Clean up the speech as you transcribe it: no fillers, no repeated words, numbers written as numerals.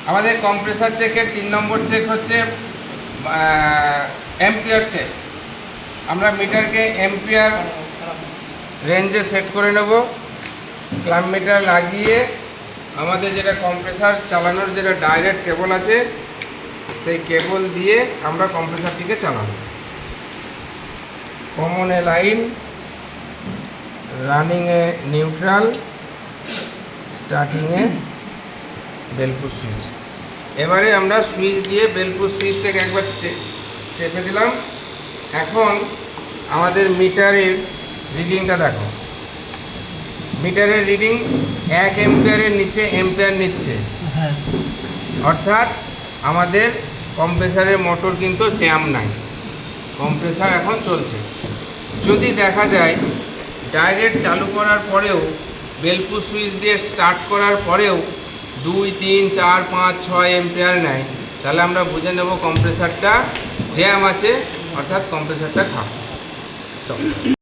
আমাদের কম্প্রেসার চেকের 3 number check হচ্ছে এম্পিয়ার চেক। আমরা মিটারকে এম্পিয়ার রেঞ্জে সেট করে নেব। ক্লাম্প মিটার লাগিয়ে আমাদের যেটা কম্প্রেসার চালানোর যেটা ডাইরেক্ট কেবল আছে সেই কেবল দিয়ে আমরা কম্প্রেসারটিকে চালাবো। কমনে লাইন, রানিংয়ে নিউট্রাল, স্টার্টিংয়ে বেলপুশ সুইচ। এবারে আমরা সুইচ দিয়ে বেলপুশ সুইচটাকে একবার চেপে দিলাম। এখন আমাদের মিটারের রিডিংটা দেখো। মিটারের রিডিং 1 এম্পিয়ারের নিচে এম্পিয়ার নিচ্ছে, অর্থাৎ আমাদের কম্প্রেসারের মোটর কিন্তু জ্যাম নাই, কম্প্রেসার এখন চলছে। যদি দেখা যায় ডাইরেক্ট চালু করার পরেও বেলপুশ সুইচ দিয়ে স্টার্ট করার পরেও 2, 3, 4, 5, 6 এম্পিয়ার নেয়, তাহলে আমরা বুঝে নেব কম্প্রেসারটা জ্যাম আছে, অর্থাৎ কম্প্রেসারটা খারাপ।